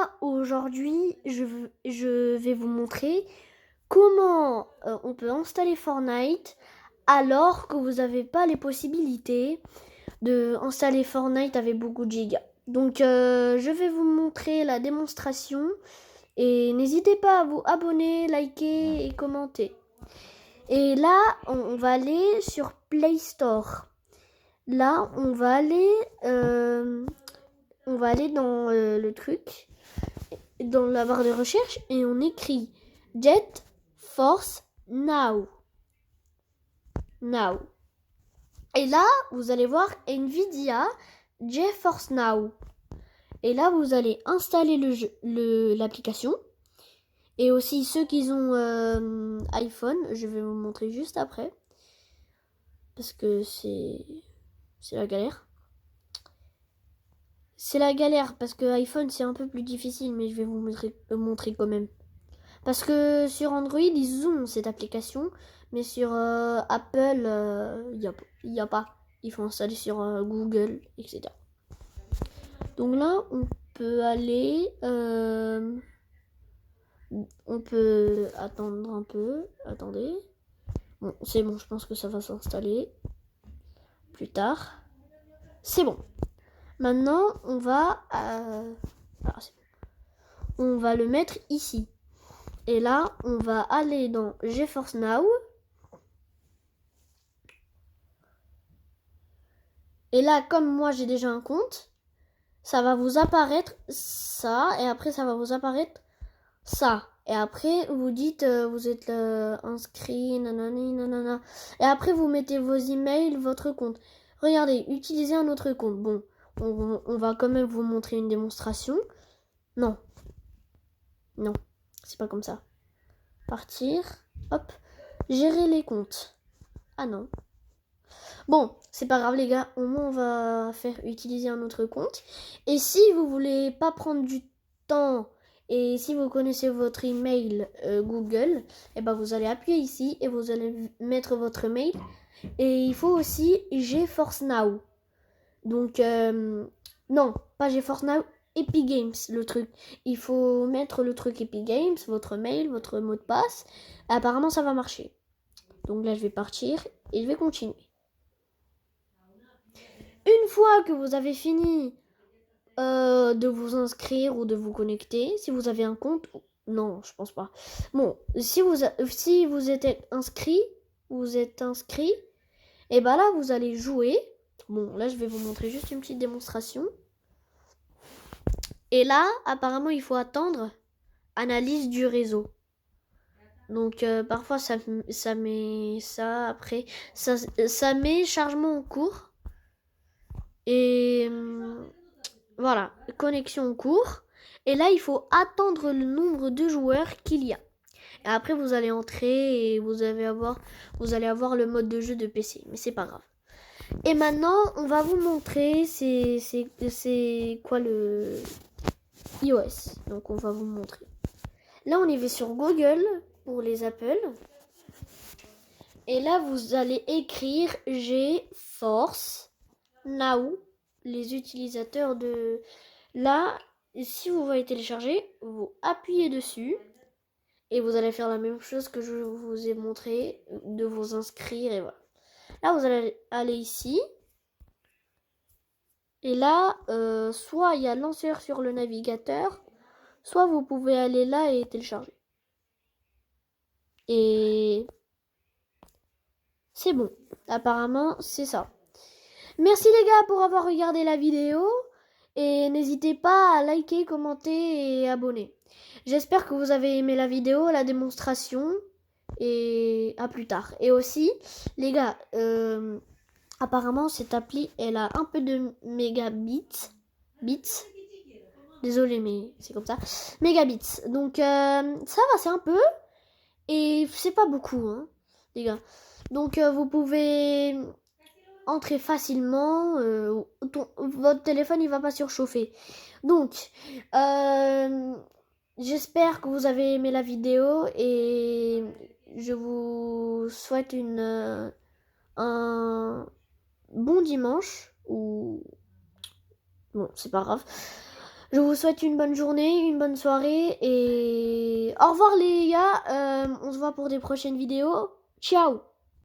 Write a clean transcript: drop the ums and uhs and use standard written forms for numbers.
là, aujourd'hui, je vais vous montrer comment on peut installer Fortnite alors que vous n'avez pas les possibilités d'installer Fortnite avec beaucoup de gigas. Donc, je vais vous montrer la démonstration et n'hésitez pas à vous abonner, liker et commenter. Et là, on va aller sur Play Store. Là, on va aller dans le truc, dans la barre de recherche, et on écrit Jet Force Now. Now. Et là, vous allez voir Nvidia GeForce Now. Et là, vous allez installer l'application. Et aussi ceux qui ont iPhone, je vais vous montrer juste après. Parce que c'est la galère. C'est la galère parce que iPhone c'est un peu plus difficile, mais je vais vous montrer quand même. Parce que sur Android ils ont cette application, mais sur Apple il y a pas. Il faut installer sur Google, etc. Donc là on peut aller, on peut attendre un peu. Attendez. Bon, c'est bon, je pense que ça va s'installer plus tard. C'est bon. Maintenant, on va on va le mettre ici. Et là, on va aller dans GeForce Now. Et là, comme moi j'ai déjà un compte, ça va vous apparaître ça. Et après, ça va vous apparaître ça. Et après, vous dites, vous êtes inscrit, nanani, nanana. Et après, vous mettez vos emails, votre compte. Regardez, utilisez un autre compte. Bon, on va quand même vous montrer une démonstration. Non. Non, c'est pas comme ça. Partir, hop, gérer les comptes. Ah non. Bon, c'est pas grave les gars, au moins on va faire utiliser un autre compte. Et si vous voulez pas prendre du temps et si vous connaissez votre email Google, et ben vous allez appuyer ici et vous allez mettre votre mail. Et il faut aussi GeForce Now. Donc non, pas GeForce Now, Epic Games le truc. Il faut mettre le truc Epic Games, votre mail, votre mot de passe. Apparemment ça va marcher. Donc là je vais partir et je vais continuer. Une fois que vous avez fini de vous inscrire ou de vous connecter, si vous avez un compte, non, je pense pas. Bon, si vous êtes inscrit, et ben là vous allez jouer. Bon, là je vais vous montrer juste une petite démonstration. Et là, apparemment, il faut attendre analyse du réseau. Donc parfois ça met ça après ça met chargement en cours. Et voilà, connexion en cours. Et là, il faut attendre le nombre de joueurs qu'il y a. Et après, vous allez entrer et vous allez avoir le mode de jeu de PC. Mais c'est pas grave. Et maintenant, on va vous montrer c'est quoi le iOS. Donc, on va vous montrer. Là, on y va sur Google pour les Apple. Et là, vous allez écrire GeForce Now. Les utilisateurs de... Là, si vous voulez télécharger, vous appuyez dessus. Et vous allez faire la même chose que je vous ai montré, de vous inscrire et voilà. Là, vous allez aller ici. Et là, soit il y a lanceur sur le navigateur, soit vous pouvez aller là et télécharger. Et c'est bon. Apparemment, c'est ça. Merci les gars pour avoir regardé la vidéo. Et n'hésitez pas à liker, commenter et abonner. J'espère que vous avez aimé la vidéo, la démonstration. Et à plus tard. Et aussi, les gars, apparemment cette appli, elle a un peu de mégabits. Désolé, mais c'est comme ça. Mégabits. Donc ça va, c'est un peu. Et c'est pas beaucoup, hein, les gars. Donc vous pouvez entrer facilement. Votre téléphone, il va pas surchauffer. Donc, j'espère que vous avez aimé la vidéo et je vous souhaite un bon dimanche ou bon, c'est pas grave. Je vous souhaite une bonne journée, une bonne soirée et au revoir les gars. On se voit pour des prochaines vidéos. Ciao!